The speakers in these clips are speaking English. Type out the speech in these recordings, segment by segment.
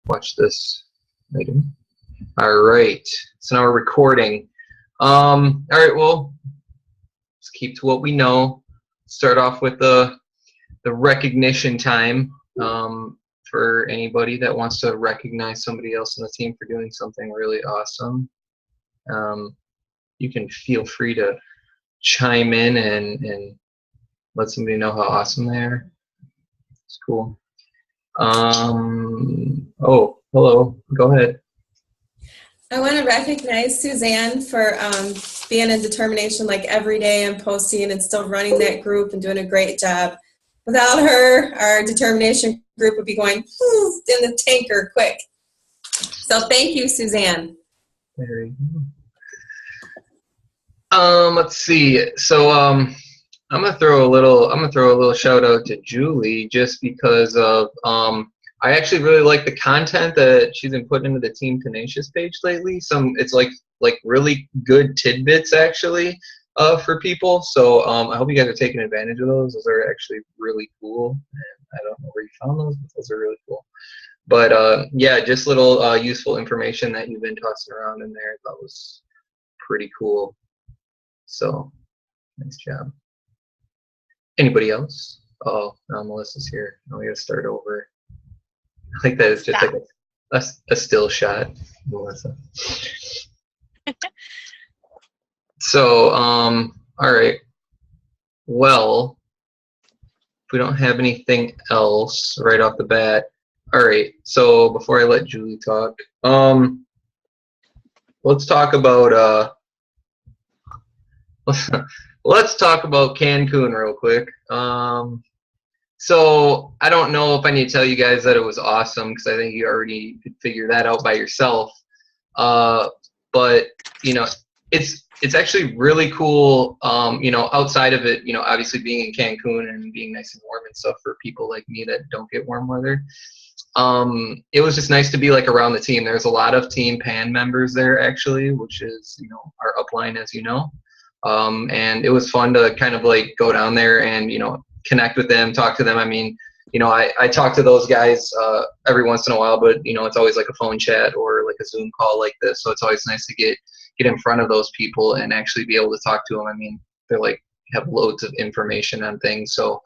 watch this item. All right, so now we're recording. All right, well, let's keep to what we know. Start off with the recognition time for anybody that wants to recognize somebody else on the team for doing something really awesome. You can feel free to chime in and let somebody know how awesome they are. It's cool. Oh, hello. Go ahead. I want to recognize Suzanne for being in determination like every day and posting and still running that group and doing a great job. Without her, our determination group would be going in the tanker quick. So thank you, Suzanne. There you go. Let's see. So I'm gonna throw a little shout out to Julie just because of I actually really like the content that she's been putting into the Team Tenacious page lately. It's like really good tidbits actually for people. So I hope you guys are taking advantage of those. Those are actually really cool. And I don't know where you found those, but those are really cool. But yeah, just little useful information that you've been tossing around in there. I thought was pretty cool. So nice job. Anybody else? Oh, now Melissa's here. Now we gotta start over. I think that is just like a still shot, Melissa. So, all right. Well, if we don't have anything else right off the bat, all right. So before I let Julie talk, let's talk about let's talk about Cancun real quick. So I don't know if I need to tell you guys that it was awesome because I think you already could figure that out by yourself. But you know, it's actually really cool. You know, outside of it, you know, obviously being in Cancun and being nice and warm and stuff for people like me that don't get warm weather. It was just nice to be like around the team. There's a lot of Team Pan members there actually, which is, you know, our upline, as you know. And it was fun to kind of like go down there and, you know, connect with them, talk to them. I mean, you know, I talk to those guys every once in a while, but you know, it's always like a phone chat or like a Zoom call like this. So it's always nice to get in front of those people and actually be able to talk to them. I mean, they're like have loads of information on things. So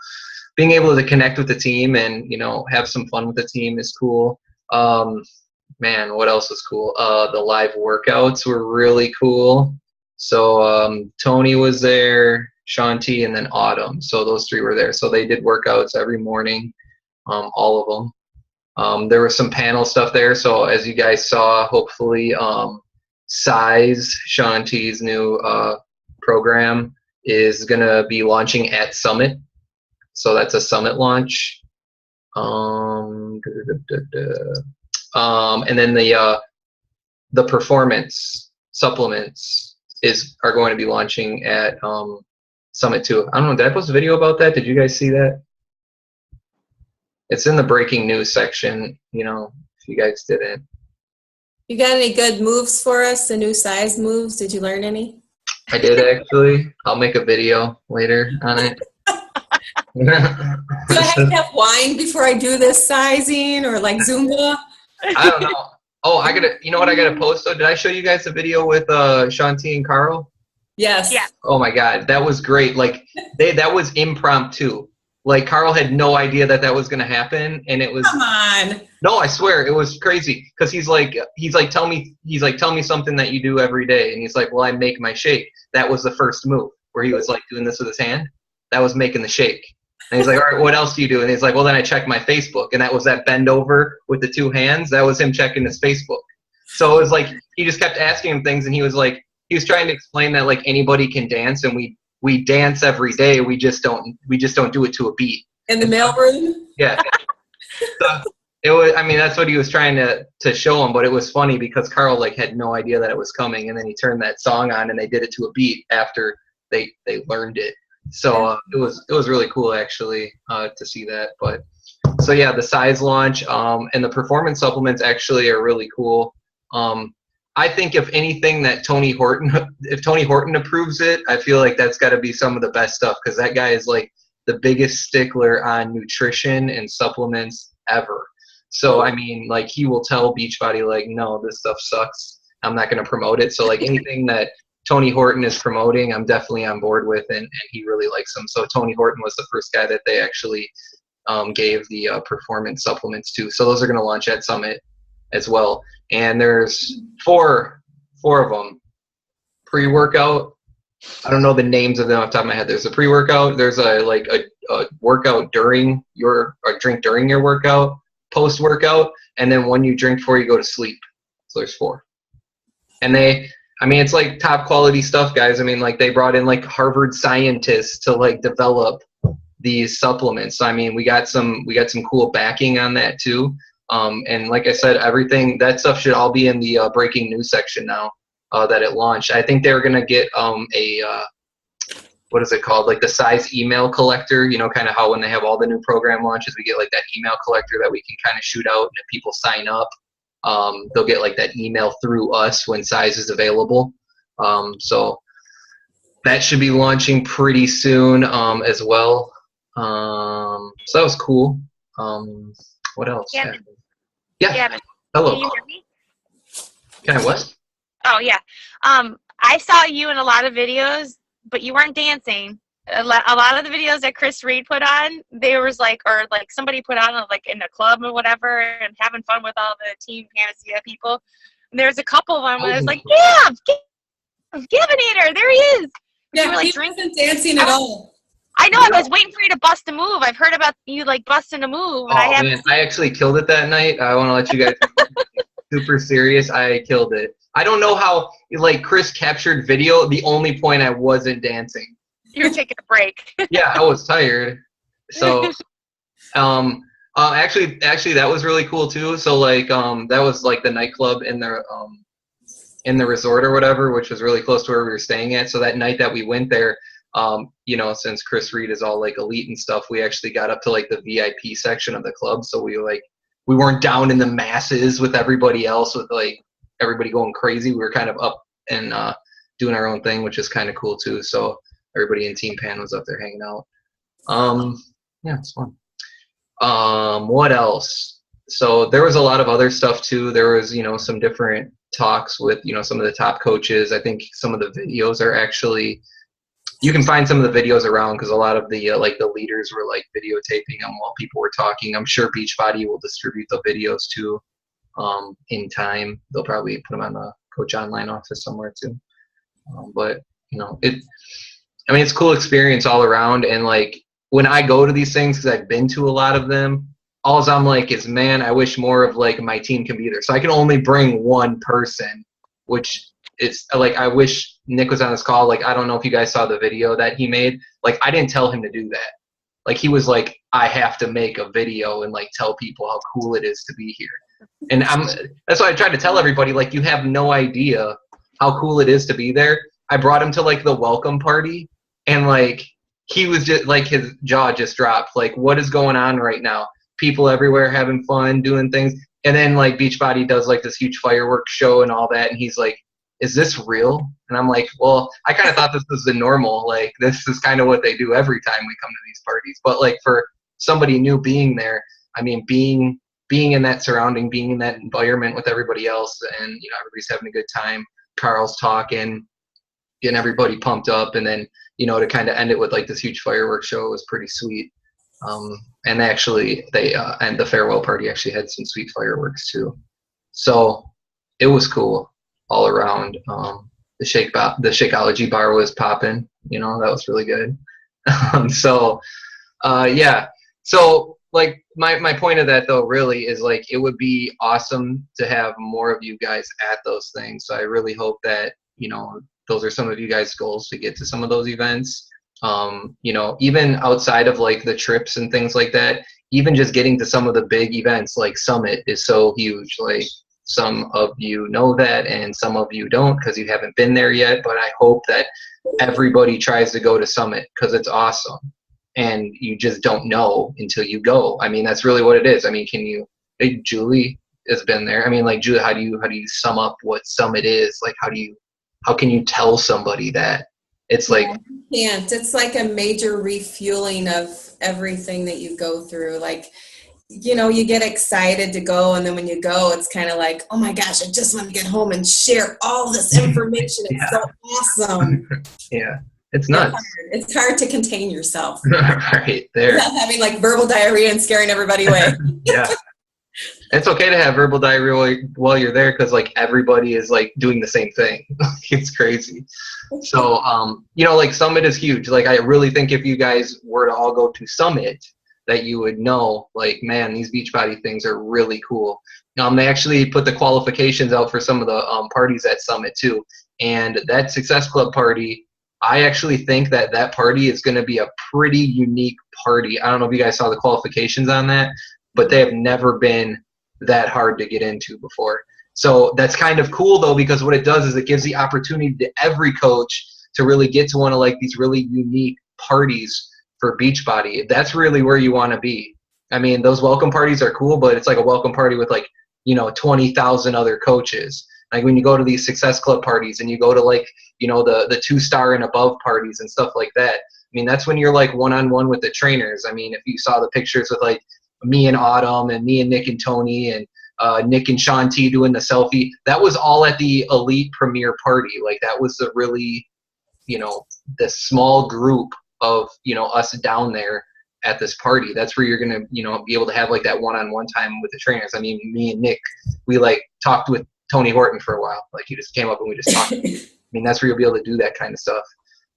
being able to connect with the team and, you know, have some fun with the team is cool. Man, what else was cool? The live workouts were really cool. So Tony was there, Shanti, and then Autumn. So those three were there. So they did workouts every morning, all of them. There was some panel stuff there. So as you guys saw, hopefully Size, Shanti's new program, is going to be launching at Summit. So that's a Summit launch. And then the performance supplements are going to be launching at Summit too. I don't know, did I post a video about that? Did you guys see that? It's in the breaking news section, you know, if you guys didn't. You got any good moves for us, the new size moves? Did you learn any? I did actually. I'll make a video later on it. Do I have to have wine before I do this sizing or like Zumba? I don't know. Oh, you know what I gotta post though? Did I show you guys the video with Shanti and Carl? Yes. Yeah. Oh my God, that was great. Like that was impromptu. Like Carl had no idea that was gonna happen, and it was. Come on. No, I swear it was crazy because he's like tell me something that you do every day, and he's like, well, I make my shake. That was the first move where he was like doing this with his hand. That was making the shake. And he's like, all right, what else do you do? And he's like, well, then I check my Facebook. And that was that bend over with the two hands. That was him checking his Facebook. So it was like, he just kept asking him things. And he was trying to explain that like anybody can dance and we dance every day. We just don't do it to a beat. In the mailroom? Yeah. So it was, I mean, that's what he was trying to show him. But it was funny because Carl like had no idea that it was coming. And then he turned that song on and they did it to a beat after they learned it. So it was really cool actually to see that. But so yeah, the size launch and the performance supplements actually are really cool. I think if anything that if Tony Horton approves it, I feel like that's got to be some of the best stuff because that guy is like the biggest stickler on nutrition and supplements ever. So, I mean, like, he will tell Beachbody, like, no, this stuff sucks. I'm not going to promote it. So, like, anything that Tony Horton is promoting, I'm definitely on board with, and he really likes them. So, Tony Horton was the first guy that they actually gave the performance supplements to. So, those are going to launch at Summit as well. And there's four of them. Pre-workout, I don't know the names of them off the top of my head. There's a pre-workout, there's a workout during your, or drink during your workout, post-workout, and then when you drink before you go to sleep. So there's 4. And it's like top quality stuff, guys. I mean, like, they brought in like Harvard scientists to like develop these supplements. So, I mean, we got some cool backing on that too. And like I said, everything, that stuff should all be in the breaking news section now that it launched. I think they're going to get what is it called? Like the size email collector, you know, kind of how when they have all the new program launches, we get like that email collector that we can kind of shoot out. And if people sign up, they'll get like that email through us when size is available. So that should be launching pretty soon as well. So that was cool. What else? Yeah. Yeah. Hello. Can you hear me? Can I what? Oh, yeah. I saw you in a lot of videos, but you weren't dancing. A lot of the videos that Chris Reed put on, they was like, or like somebody put on like in a club or whatever and having fun with all the Team Panacea people. And there's a couple of them where I was like, Gavinator, there he is. Yeah, you were, like, he wasn't dancing at all. I know, I was waiting for you to bust a move. I've heard about you like busting a move. And I actually killed it that night. I want to let you guys know, super serious. I killed it. I don't know how, like, Chris captured video. The only point I wasn't dancing. You were taking a break. Yeah, I was tired. So, actually, that was really cool too. So, like, that was like the nightclub in the resort or whatever, which was really close to where we were staying at. So that night that we went there, you know, since Chris Reed is all like elite and stuff, we actually got up to like the VIP section of the club. So we weren't down in the masses with everybody else, with like everybody going crazy. We were kind of up and doing our own thing, which is kind of cool too. So everybody in Team Pan was up there hanging out. Yeah, it's fun. What else? So there was a lot of other stuff too. There was, you know, some different talks with, you know, some of the top coaches. I think some of the videos are actually, you can find some of the videos around because a lot of the like the leaders were like videotaping them while people were talking. I'm sure Beachbody will distribute the videos too in time. They'll probably put them on the Coach Online office somewhere too. But you know, it's a cool experience all around. And like when I go to these things, because I've been to a lot of them, all I'm like is, man, I wish more of like my team can be there. So I can only bring one person, which it's like, I wish Nick was on this call. Like, I don't know if you guys saw the video that he made. Like, I didn't tell him to do that. Like, he was like, I have to make a video and like tell people how cool it is to be here. And that's why I tried to tell everybody, like, you have no idea how cool it is to be there. I brought him to like the welcome party, and like, he was just like, his jaw just dropped. Like, what is going on right now? People everywhere having fun, doing things. And then like Beachbody does like this huge fireworks show and all that. And he's like, is this real? And I'm like, well, I kind of thought this was the normal. Like, this is kind of what they do every time we come to these parties. But like for somebody new being there, I mean, being in that surrounding, being in that environment with everybody else, and, you know, everybody's having a good time. Carl's talking, getting everybody pumped up. And then, you know, to kind of end it with like this huge fireworks show was pretty sweet. And actually and the farewell party actually had some sweet fireworks too. So it was cool all around. The Shakeology bar was popping, you know, that was really good. Yeah. So like my point of that though really is like, it would be awesome to have more of you guys at those things. So I really hope that, you know, those are some of you guys' goals to get to some of those events. You know, even outside of like the trips and things like that, even just getting to some of the big events like Summit is so huge. Like, some of you know that and some of you don't because you haven't been there yet, but I hope that everybody tries to go to Summit because it's awesome, and you just don't know until you go. I mean, that's really what it is. I mean, Julie has been there. I mean, like, Julie, how do you sum up what Summit is? Like, how can you tell somebody that? It's like, you can't. It's like a major refueling of everything that you go through. Like, you get excited to go, and then when you go, it's kind of like, oh my gosh, I just want to get home and share all this information. It's so awesome. Yeah, it's nuts. It's hard to contain yourself. Right there. Without having like verbal diarrhea and scaring everybody away. Yeah. It's okay to have verbal diarrhea while you're there, because like everybody is like doing the same thing. It's crazy. So, like Summit is huge. Like I really think if you guys were to all go to Summit, that you would know, like, man, these Beachbody things are really cool. They actually put the qualifications out for some of the parties at Summit too. And that Success Club party, I actually think that party is going to be a pretty unique party. I don't know if you guys saw the qualifications on that, but they have never been that hard to get into before. So that's kind of cool though, because what it does is it gives the opportunity to every coach to really get to one of like these really unique parties for Beachbody. That's really where you want to be. I mean, those welcome parties are cool, but it's like a welcome party with like, 20,000 other coaches. Like when you go to these Success Club parties and you go to like, the 2-star and above parties and stuff like that. I mean, that's when you're like one-on-one with the trainers. I mean, if you saw the pictures with like me and Autumn and me and Nick and Tony and Nick and Sean T doing the selfie, that was all at the elite premier party. Like that was the really, the small group of, us down there at this party. That's where you're going to, be able to have like that one-on-one time with the trainers. I mean, me and Nick, we like talked with Tony Horton for a while. Like he just came up and we just talked. I mean, that's where you'll be able to do that kind of stuff.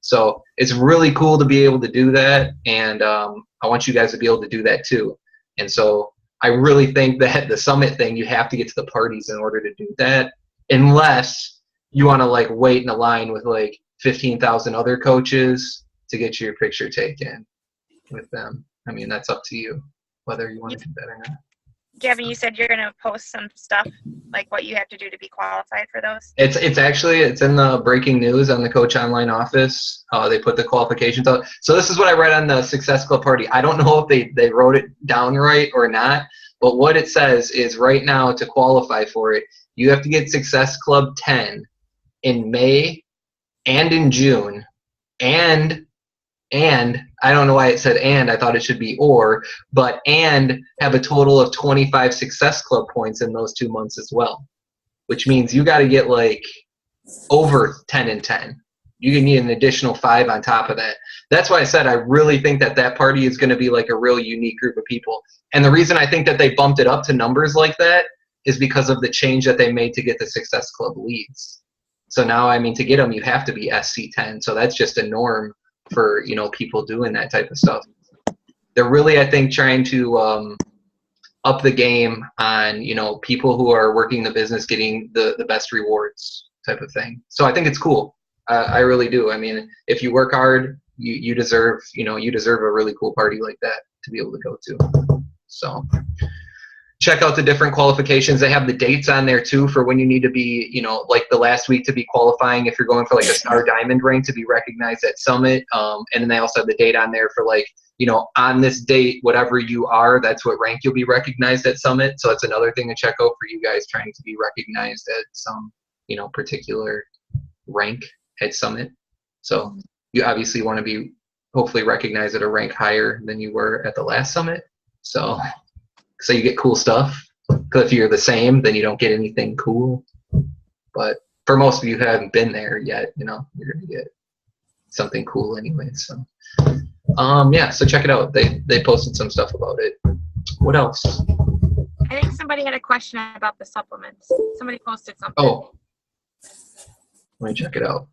So it's really cool to be able to do that. And I want you guys to be able to do that too. And so I really think that the Summit thing, you have to get to the parties in order to do that, unless you want to like wait in a line with like 15,000 other coaches to get your picture taken with them. I mean, that's up to you whether you want to do that or not. Gavin, you said you're going to post some stuff, like what you have to do to be qualified for those? It's in the breaking news on the Coach Online office. They put the qualifications out. So this is what I read on the Success Club party. I don't know if they wrote it down right or not, but what it says is right now to qualify for it, you have to get Success Club 10 in May and in June, and I don't know why it said and, I thought it should be or, but and have a total of 25 Success Club points in those 2 months as well, which means you got to get like over 10 and 10. You can need an additional 5 on top of that. That's why I said I really think that party is going to be like a real unique group of people. And the reason I think that they bumped it up to numbers like that is because of the change that they made to get the Success Club leads. So now, I mean, to get them, you have to be SC10. So that's just a norm for people doing that type of stuff. They're really, I think, trying to up the game on people who are working the business getting the best rewards type of thing. So I think it's cool. I really do. I mean, if you work hard, you deserve a really cool party like that to be able to go to. So check out the different qualifications. They have the dates on there too for when you need to be, like the last week to be qualifying if you're going for like a Star Diamond rank to be recognized at Summit. And then they also have the date on there for like, on this date, whatever you are, that's what rank you'll be recognized at Summit. So that's another thing to check out for you guys trying to be recognized at some, particular rank at Summit. So you obviously want to be hopefully recognized at a rank higher than you were at the last Summit. So you get cool stuff. Because if you're the same, then you don't get anything cool. But for most of you who haven't been there yet, you're going to get something cool anyway. So, so check it out. They posted some stuff about it. What else? I think somebody had a question about the supplements. Somebody posted something. Oh, let me check it out.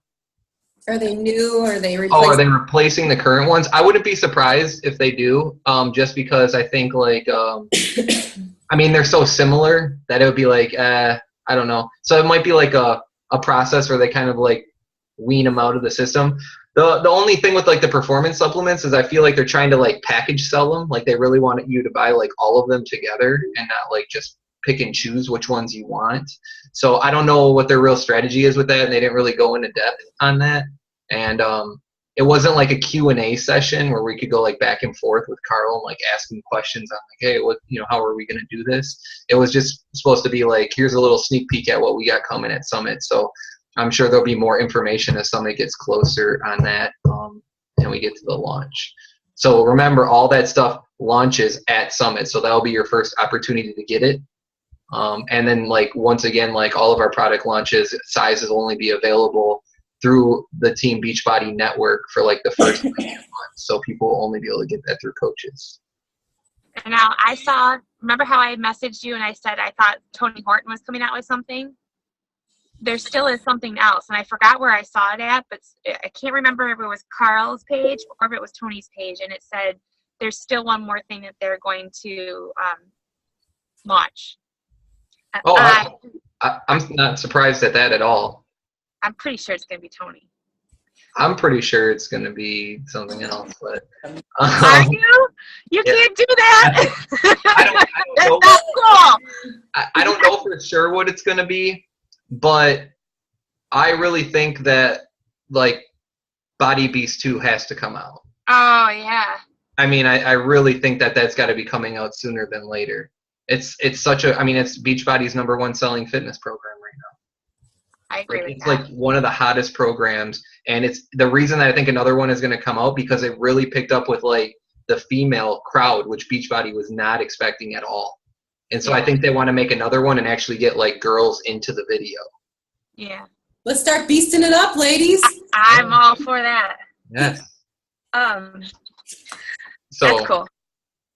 Are they new or are they replacing? Are they replacing the current ones? I wouldn't be surprised if they do, just because I think like, I mean, they're so similar that it would be like, I don't know. So it might be like a process where they kind of like wean them out of the system. The only thing with like the performance supplements is I feel like they're trying to like package sell them. Like they really want you to buy like all of them together and not like just pick and choose which ones you want. So I don't know what their real strategy is with that, and they didn't really go into depth on that. And it wasn't like a Q&A session where we could go like back and forth with Carl and like asking questions on like, hey, what, how are we going to do this? It was just supposed to be like, here's a little sneak peek at what we got coming at Summit. So I'm sure there'll be more information as Summit gets closer on that and we get to the launch. So remember, all that stuff launches at Summit. So that'll be your first opportunity to get it. And then like, once again, like all of our product launches, sizes will only be available through the Team Beachbody network for like the first month. So people will only be able to get that through coaches. And now remember how I messaged you and I said I thought Tony Horton was coming out with something? There still is something else, and I forgot where I saw it at, but I can't remember if it was Carl's page or if it was Tony's page, and it said there's still one more thing that they're going to launch. Oh, I'm not surprised at that at all. I'm pretty sure it's going to be Tony. I'm pretty sure it's going to be something else, but are you? You can't do that. I don't know. That's not cool. I don't know for sure what it's going to be, but I really think that like Body Beast 2 has to come out. Oh yeah. I mean, I really think that that's got to be coming out sooner than later. It's such a, I mean, it's Beachbody's #1 selling fitness program right now. I agree with it's that. like one of the hottest programs, and it's the reason that I think another one is going to come out because it really picked up with like the female crowd, which Beachbody was not expecting at all. And so I think they want to make another one and actually get like girls into the video. Yeah. Let's start beasting it up, ladies. I'm all for that. Yes. So that's cool.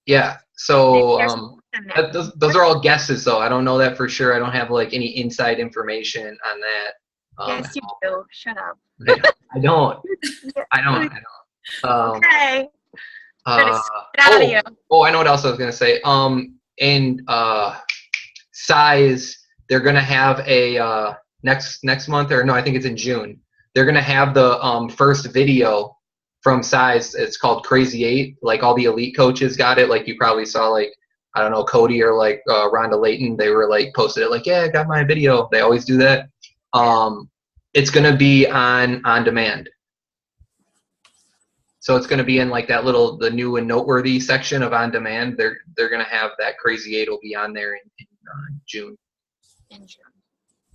Yeah. So those are all guesses, though. I don't know that for sure. I don't have like any inside information on that. Yes, you do. Shut up. I don't. Okay. Get out of you. Oh, I know what else I was gonna say. In size, they're gonna have a next month, or no, I think it's in June. They're gonna have the first video from Size. It's called Crazy 8. Like all the elite coaches got it. Like you probably saw, like I don't know, Cody or like Rhonda Layton. They were like posted it like, yeah, I got my video. They always do that. It's gonna be on demand. So it's going to be in like that the new and noteworthy section of on demand. They're going to have that Crazy 8 will be on there in June. In June.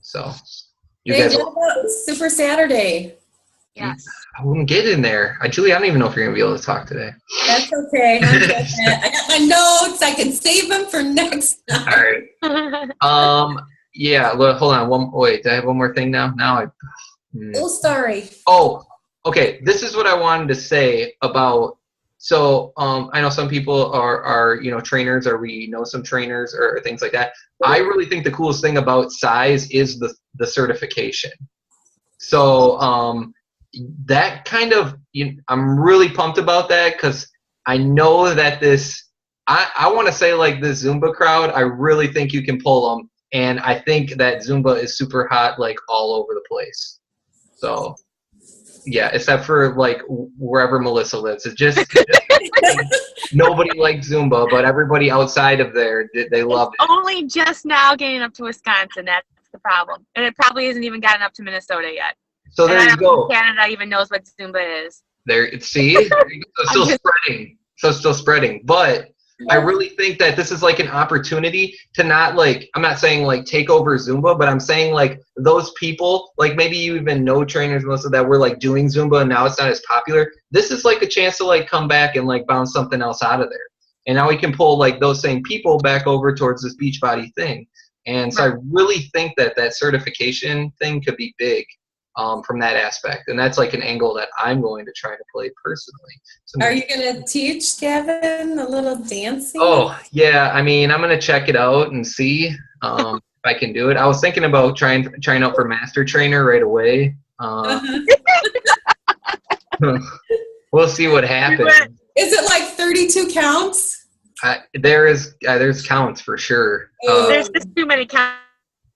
So you guys about Super Saturday. Yes. I wouldn't get in there. Julie, I don't even know if you're going to be able to talk today. That's okay. I got my notes. I can save them for next time. All right. Yeah. Look, hold on. Wait. Do I have one more thing now? Oh, sorry. Oh. Okay, this is what I wanted to say about, so I know some people are trainers, or we know some trainers or things like that. I really think the coolest thing about Size is the certification. So that kind of, I'm really pumped about that because I know that I want to say like this Zumba crowd, I really think you can pull them. And I think that Zumba is super hot like all over the place. So. Yeah, except for like wherever Melissa lives. It's just nobody likes Zumba, but everybody outside of there, they love it. Only just now getting up to Wisconsin. That's the problem, and it probably hasn't even gotten up to Minnesota yet. So there you go. Canada even knows what Zumba is. See, it's still spreading. But I really think that this is like an opportunity to not like, I'm not saying like take over Zumba, but I'm saying like those people, like maybe you even know trainers most of that were like doing Zumba and now it's not as popular. This is like a chance to like come back and like bounce something else out of there. And now we can pull like those same people back over towards this Beachbody thing. And so I really think that certification thing could be big from that aspect. And that's like an angle that I'm going to try to play personally. So are you going to teach Gavin a little dancing? Oh, yeah. I mean, I'm going to check it out and see if I can do it. I was thinking about trying out for Master Trainer right away. We'll see what happens. Is it like 32 counts? There's counts for sure. There's just too many counts.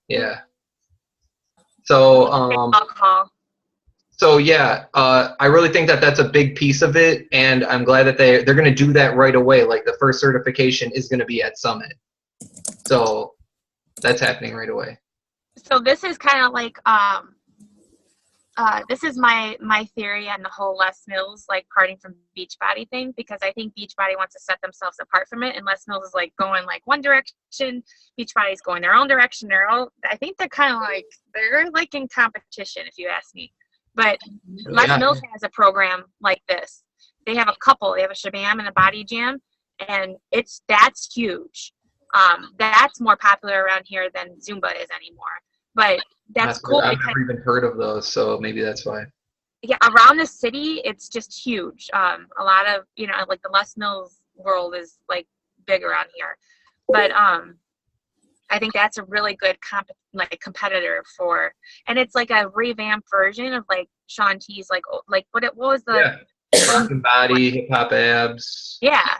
Yeah. So, So yeah, I really think that that's a big piece of it, and I'm glad that they're going to do that right away. Like the first certification is going to be at Summit, so that's happening right away. So this is kind of like this is my theory on the whole Les Mills like parting from Beachbody thing, because I think Beachbody wants to set themselves apart from it, and Les Mills is like going like one direction, Beachbody's going their own direction. I think they're kind of like they're like in competition, if you ask me. But Les Mills has a program like this, they have a couple. They have a Shabam and a Body Jam, and that's huge. That's more popular around here than Zumba is anymore. But that's cool. I've never even heard of those, so maybe that's why. Yeah, around the city, it's just huge. A lot of, like the Les Mills world is like big around here. But I think that's a really good competitor for, and it's like a revamped version of like Shaun T's what was the Rock body, hip hop abs. Yeah.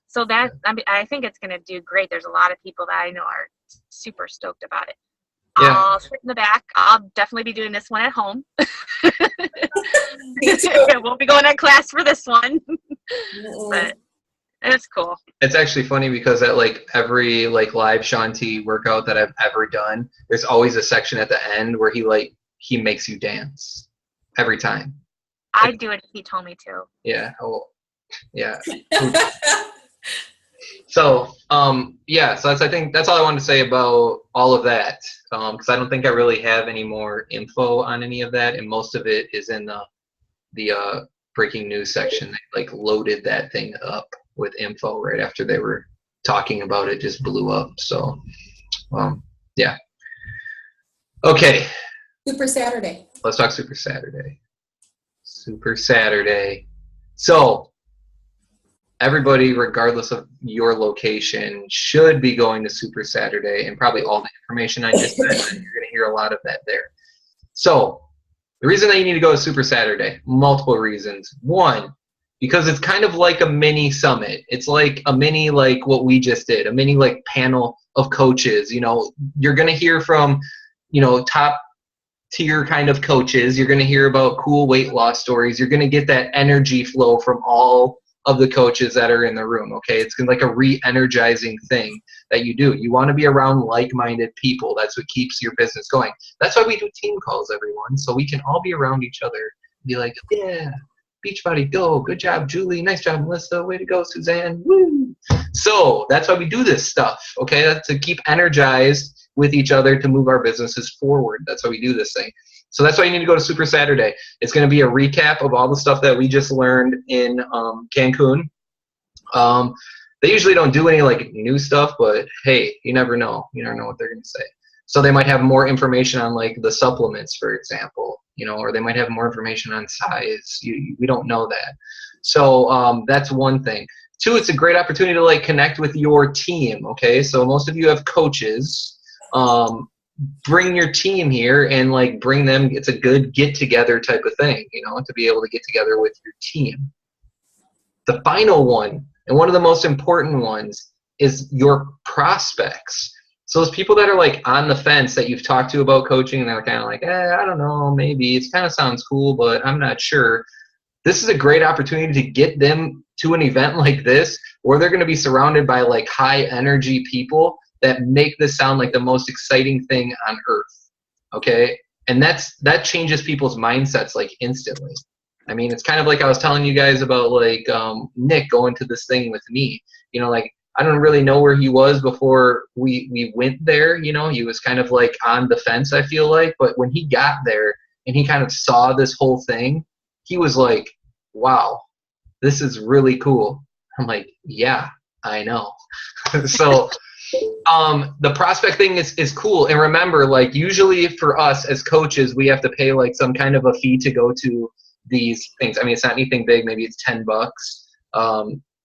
So I think it's gonna do great. There's a lot of people that I know are super stoked about it. Yeah. I'll sit in the back. I'll definitely be doing this one at home. Won't be going to class for this one. But it's cool. It's actually funny because at like every like live Shaun T workout that I've ever done, there's always a section at the end where he makes you dance every time. I'd do it if he told me to. Yeah. Oh, yeah. So, I think that's all I wanted to say about all of that. Because I don't think I really have any more info on any of that, and most of it is in the breaking news section. They like loaded that thing up with info right after they were talking about it, just blew up. So, yeah. Okay. Super Saturday. Let's talk Super Saturday. Super Saturday. So, everybody, regardless of your location, should be going to Super Saturday, and probably all the information I just said, and you're going to hear a lot of that there. So, the reason that you need to go to Super Saturday, multiple reasons. One, because it's kind of like a mini summit. It's like a mini, like what we just did, a mini like panel of coaches. You're going to hear from, top tier kind of coaches. You're going to hear about cool weight loss stories. You're going to get that energy flow from all of the coaches that are in the room. Okay, it's like a re-energizing thing that you do. You want to be around like-minded people. That's what keeps your business going. That's why we do team calls, everyone, so we can all be around each other and be like, yeah, Beachbody, go, good job, Julie, nice job, Melissa, way to go, Suzanne, woo. So that's why we do this stuff. Okay, that's to keep energized with each other to move our businesses forward. That's why we do this thing. So that's why you need to go to Super Saturday. It's going to be a recap of all the stuff that we just learned in Cancun. They usually don't do any like new stuff, but hey, you never know. You never know what they're going to say. So they might have more information on like the supplements, for example, or they might have more information on size. We don't know that. So that's one thing. Two, it's a great opportunity to like connect with your team. Okay, so most of you have coaches. Bring your team here and like bring them. It's a good get together type of thing, to be able to get together with your team. The final one, and one of the most important ones, is your prospects. So those people that are like on the fence that you've talked to about coaching, and they're kind of like, I don't know, maybe it kind of sounds cool, but I'm not sure. This is a great opportunity to get them to an event like this, where they're going to be surrounded by like high energy people that make this sound like the most exciting thing on earth. Okay, and that changes people's mindsets like instantly. I mean, it's kind of like I was telling you guys about like Nick going to this thing with me. Like I don't really know where he was before we went there. He was kind of like on the fence, I feel like. But when he got there and he kind of saw this whole thing, he was like, wow, this is really cool. I'm like, yeah, I know. So the prospect thing is cool. And remember, like usually for us as coaches, we have to pay like some kind of a fee to go to these things. I mean, it's not anything big. Maybe it's $10.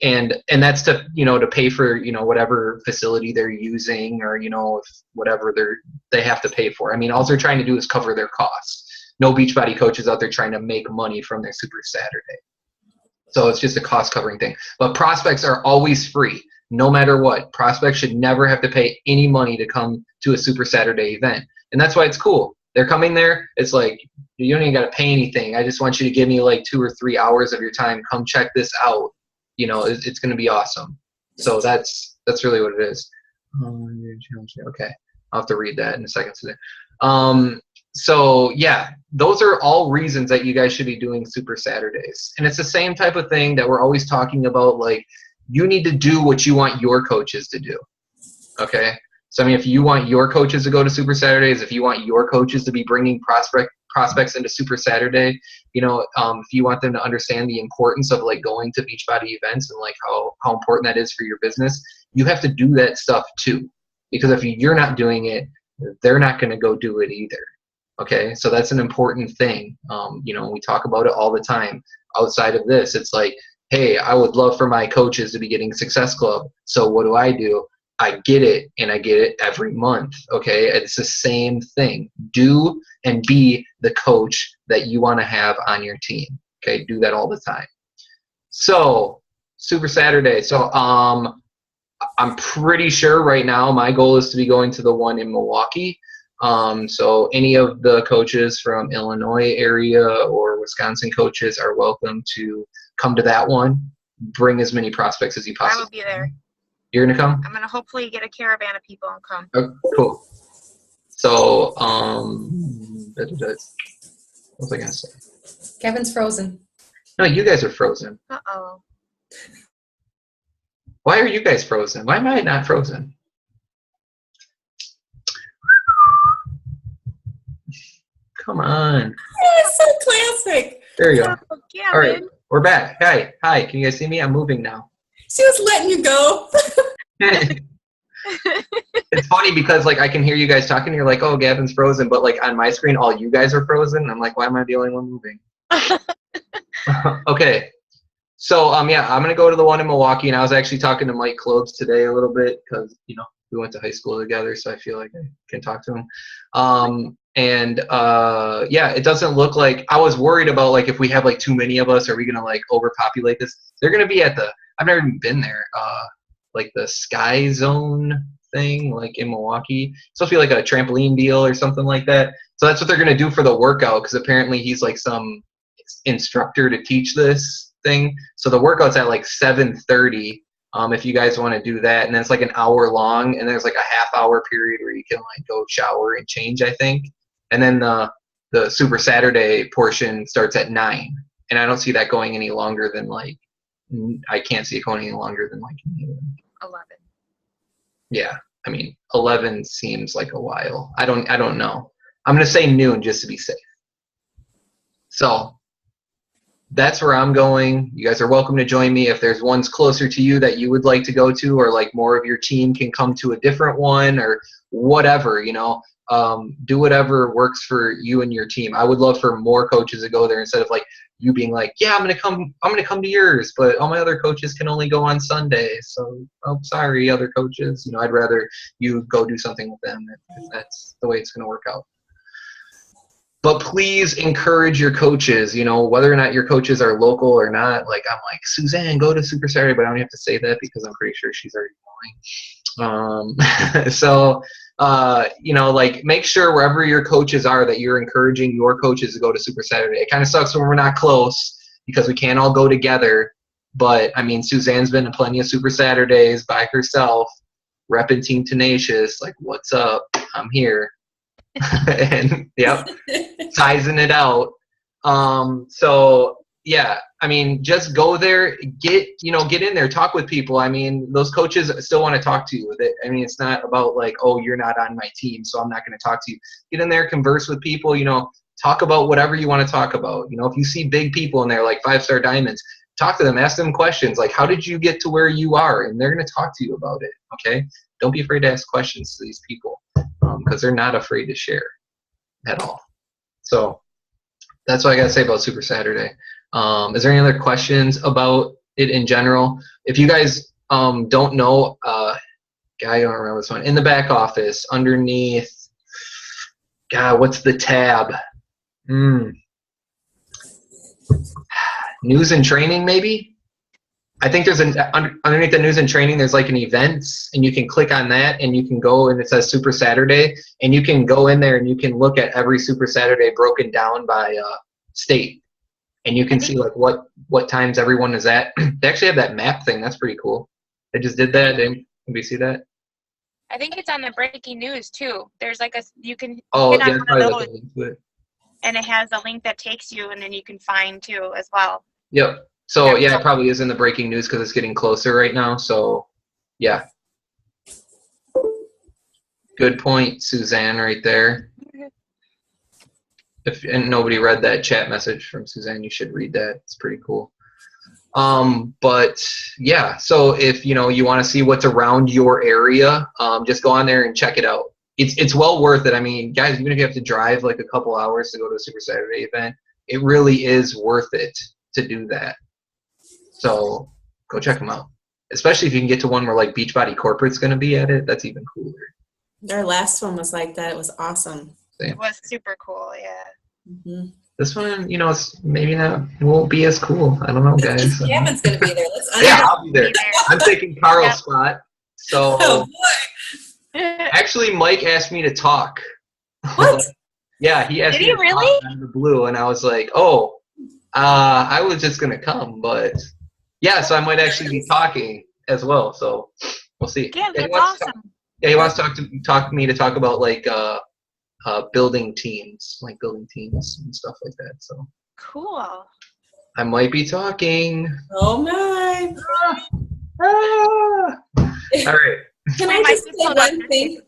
And that's to, to pay for, whatever facility they're using, or, if whatever they have to pay for. I mean, all they're trying to do is cover their costs. No Beachbody coaches out there trying to make money from their Super Saturday. So it's just a cost covering thing. But prospects are always free, no matter what. Prospects should never have to pay any money to come to a Super Saturday event. And that's why it's cool. They're coming there. It's like, you don't even got to pay anything. I just want you to give me like 2 or 3 hours of your time. Come check this out. It's going to be awesome. So that's really what it is. Okay. I'll have to read that in a second today. So yeah, those are all reasons that you guys should be doing Super Saturdays. And it's the same type of thing that we're always talking about. Like, you need to do what you want your coaches to do. Okay. So, I mean, if you want your coaches to go to Super Saturdays, if you want your coaches to be bringing prospects into Super Saturday, you know, if you want them to understand the importance of like going to Beachbody events and like how important that is for your business, you have to do that stuff too. Because if you're not doing it, they're not going to go do it either. Okay, so that's an important thing. You know, we talk about it all the time. Outside of this, it's like, hey, I would love for my coaches to be getting Success Club. So what do? I get it, and I get it every month. Okay, it's the same thing. Do and be the coach that you want to have on your team. Okay, do that all the time. So Super Saturday. So I'm pretty sure right now my goal is to be going to the one in Milwaukee. So any of the coaches from Illinois area or Wisconsin coaches are welcome to come to that one. Bring as many prospects as you possibly I will be there. You're going to come? I'm going to hopefully get a caravan of people and come. Oh, cool. So, what was I going to say? Kevin's frozen. No, you guys are frozen. Uh-oh. Why are you guys frozen? Why am I not frozen? Come on. It's so classic. There you go. Oh, yeah, All right, we're back. Hi. Can you guys see me? I'm moving now. She was letting you go. It's funny because like I can hear you guys talking. You're like, oh, Gavin's frozen, but like on my screen, all you guys are frozen. I'm like, why am I the only one moving? Okay. So yeah, I'm gonna go to the one in Milwaukee, and I was actually talking to Mike Clobes today a little bit because you know we went to high school together, so I feel like I can talk to him. Yeah, it doesn't look like I was worried about like if we have like too many of us, are we gonna like overpopulate this? They're gonna be at the I've never even been there, like the Sky Zone thing, like in Milwaukee. It's supposed to be like a trampoline deal or something like that. So that's what they're gonna do for the workout because apparently he's like some instructor to teach this thing. So the workout's at like 7:30. If you guys want to do that, and then it's like an hour long, and there's like a half-hour period where you can like go shower and change, I think. And then the Super Saturday portion starts at 9, and I don't see that going any longer than like I can't see it going any longer than like 11. Yeah, I mean 11 seems like a while. I don't know. I'm gonna say noon just to be safe. So that's where I'm going. You guys are welcome to join me. If there's ones closer to you that you would like to go to, or like more of your team can come to a different one or whatever, you know, do whatever works for you and your team. I would love for more coaches to go there instead of like you being like, yeah, I'm going to come to yours, but all my other coaches can only go on Sunday. So, oh, sorry, other coaches, you know, I'd rather you go do something with them if that's the way it's going to work out. But please encourage your coaches, you know, whether or not your coaches are local or not. Like, I'm like, Suzanne, go to Super Saturday, but I don't have to say that because I'm pretty sure she's already going. So, you know, like, make sure wherever your coaches are that you're encouraging your coaches to go to Super Saturday. It kind of sucks when we're not close because we can't all go together. But, I mean, Suzanne's been to plenty of Super Saturdays by herself, repping Team Tenacious. Like, what's up? I'm here. And yep, sizing it out. So yeah, I mean, just go there, get in there, talk with people. I mean, those coaches still want to talk to you with it. I mean, it's not about like, oh, you're not on my team, so I'm not going to talk to you. Get in there, converse with people, you know, talk about whatever you want to talk about. You know, if you see big people in there like 5-star diamonds, talk to them, ask them questions like, how did you get to where you are? And they're going to talk to you about it. Okay. Don't be afraid to ask questions to these people. Because they're not afraid to share at all. So that's what I got to say about Super Saturday. Is there any other questions about it in general? If you guys don't know, I don't remember this one. In the back office, underneath, God, what's the tab? News and training, maybe? I think there's underneath the news and training, there's like an events, and you can click on that, and you can go, and it says Super Saturday, and you can go in there and you can look at every Super Saturday broken down by state, and you can see like what times everyone is at. They actually have that map thing. That's pretty cool. They just did that. Did you see that? I think it's on the breaking news too. There's like you can hit on one of those, link to it. And it has a link that takes you, and then you can find too as well. Yep. So yeah, it probably is in the breaking news because it's getting closer right now. So yeah. Good point, Suzanne, right there. if and nobody read that chat message from Suzanne, you should read that. It's pretty cool. But yeah, so if you want to see what's around your area, just go on there and check it out. It's well worth it. I mean, guys, even if you have to drive like a couple hours to go to a Super Saturday event, it really is worth it to do that. So go check them out. Especially if you can get to one where like Beachbody Corporate's going to be at it, that's even cooler. Our last one was like that. It was awesome. It was super cool, yeah. Mm-hmm. This one, it's maybe not won't be as cool. I don't know, guys. Gavin's gonna be there. Yeah, I'll be there. I'm taking Carl's spot. So Oh boy. actually, Mike asked me to talk. What? Yeah, he asked Did me he to really? talk out of the blue, and I was like, oh, I was just gonna come, but yeah, so I might actually be talking as well. So we'll see. Yeah, that's awesome. He wants to talk to me to talk about like building teams and stuff like that. So Cool. I might be talking. Oh my. All right. Can I just say one thing?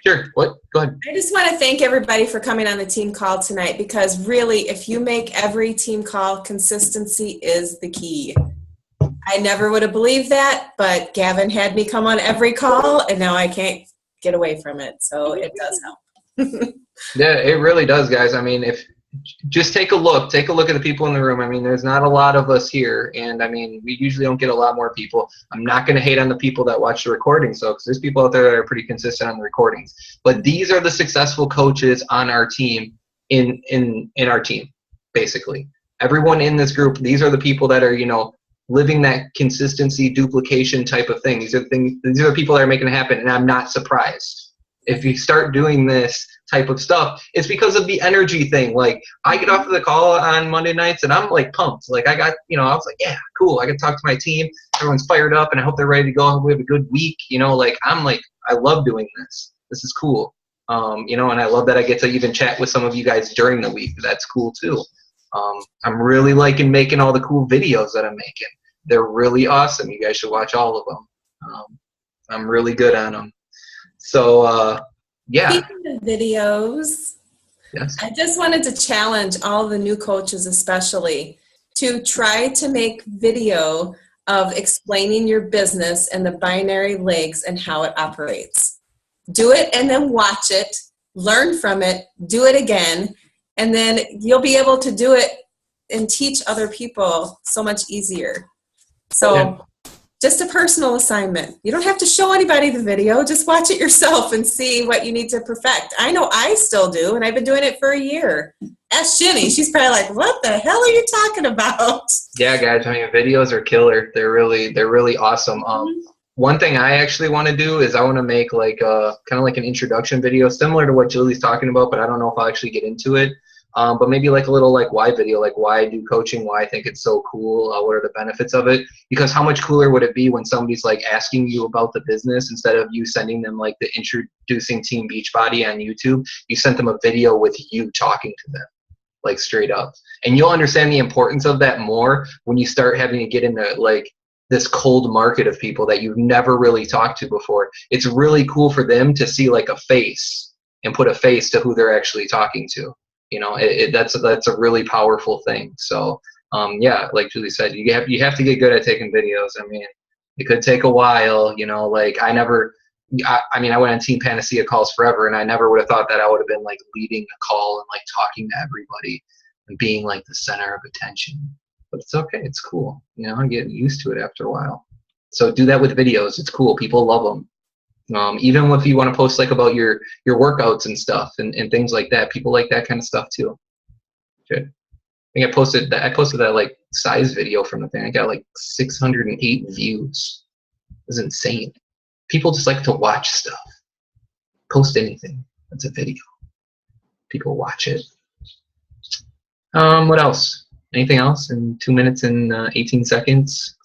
Sure. What? Go ahead. I just want to thank everybody for coming on the team call tonight, because really, if you make every team call, consistency is the key. I never would have believed that, but Gavin had me come on every call, and now I can't get away from it. So it does help. Yeah, it really does, guys. I mean, if just take a look at the people in the room. I mean, there's not a lot of us here, and I mean, we usually don't get a lot more people. I'm not going to hate on the people that watch the recordings, though, because there's people out there that are pretty consistent on the recordings. But these are the successful coaches on our team, in our team, basically. Everyone in this group, these are the people that are, living that consistency, duplication type of thing. These are the people that are making it happen, and I'm not surprised. If you start doing this type of stuff, it's because of the energy thing. Like, I get off of the call on Monday nights, and I'm, like, pumped. Like, I got, I was like, yeah, cool. I can talk to my team. Everyone's fired up, and I hope they're ready to go. I hope we have a good week. Like, I'm like, I love doing this. This is cool. And I love that I get to even chat with some of you guys during the week. That's cool, too. I'm really liking making all the cool videos that I'm making. They're really awesome. You guys should watch all of them. I'm really good on them. So, yeah. Speaking of videos, Yes. I just wanted to challenge all the new coaches especially to try to make video of explaining your business and the binary legs and how it operates. Do it and then watch it, learn from it, do it again, and then you'll be able to do it and teach other people so much easier. So just a personal assignment. You don't have to show anybody the video. Just watch it yourself and see what you need to perfect. I know I still do, and I've been doing it for a year. Ask Jenny. She's probably like, what the hell are you talking about? Yeah, guys. I mean, videos are killer. They're really awesome. One thing I actually want to do is I want to make like kind of like an introduction video similar to what Julie's talking about, but I don't know if I'll actually get into it. But maybe like a little like why video, like why I do coaching, why I think it's so cool, what are the benefits of it? Because how much cooler would it be when somebody's like asking you about the business instead of you sending them like the introducing Team Beachbody on YouTube, you sent them a video with you talking to them, like straight up. And you'll understand the importance of that more when you start having to get into like this cold market of people that you've never really talked to before. It's really cool for them to see like a face and put a face to who they're actually talking to. That's a really powerful thing. So, yeah, like Julie said, you have to get good at taking videos. I mean, it could take a while, like I went on Team Panacea calls forever, and I never would have thought that I would have been like leading a call and like talking to everybody and being like the center of attention. But it's okay. It's cool. I get used to it after a while. So do that with videos. It's cool. People love them. Even if you want to post like about your workouts and stuff and things like that, people like that kind of stuff too. Good. I think I posted that like size video from the thing. I got like 608 views. It was insane. People just like to watch stuff. Post anything. That's a video. People watch it. What else? Anything else in 2 minutes and 18 seconds?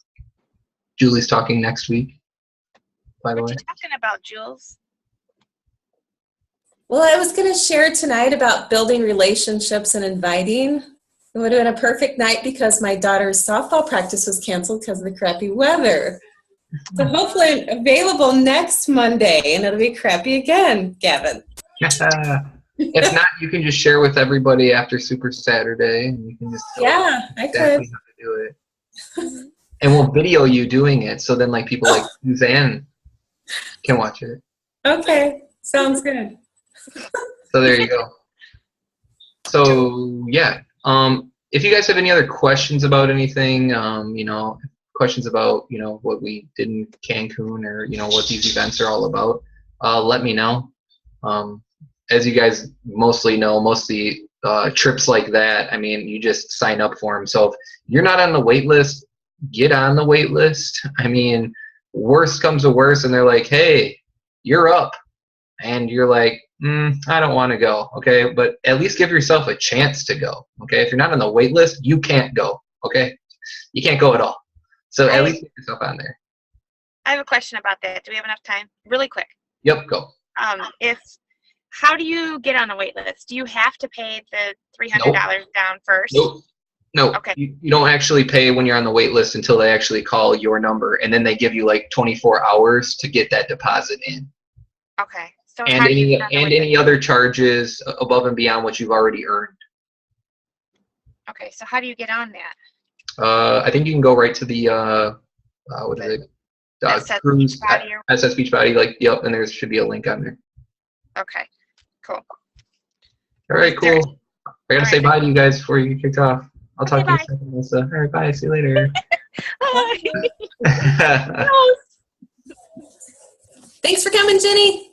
Julie's talking next week. By the way. What are you talking about, Jules? Well, I was going to share tonight about building relationships and inviting. It would have been a perfect night because my daughter's softball practice was canceled because of the crappy weather. So hopefully I'm available next Monday, and it'll be crappy again, Gavin. Yeah. If not, you can just share with everybody after Super Saturday, and you can just tell Yeah, I exactly could. how to do it. And we'll video you doing it, so then like people like Suzanne can watch it. Okay, sounds good. So there you go. So yeah, if you guys have any other questions about anything, questions about what we did in Cancun, or what these events are all about, let me know. As you guys mostly know, most of the trips like that, I mean, you just sign up for them. So if you're not on the wait list, get on the wait list. I mean, worst comes to worst, and they're like, "Hey, you're up," and you're like, I don't want to go. Okay, but at least give yourself a chance to go. Okay, if you're not on the wait list, you can't go. Okay, you can't go at all. So at least get yourself on there. I have a question about that. Do we have enough time? Really quick. Yep, go. How do you get on the wait list? Do you have to pay the $300 down first? Nope. No, okay. You don't actually pay when you're on the wait list until they actually call your number, and then they give you like 24 hours to get that deposit in. Okay. So and any other charges above and beyond what you've already earned. Okay, so how do you get on that? I think you can go right to the what is it? Cruise SS Beachbody, like, yep, and there should be a link on there. Okay, cool. All right, cool. I gotta say bye to you guys before you get kicked off. I'll talk to you soon, Melissa. All right, bye. See you later. Thanks for coming, Jenny.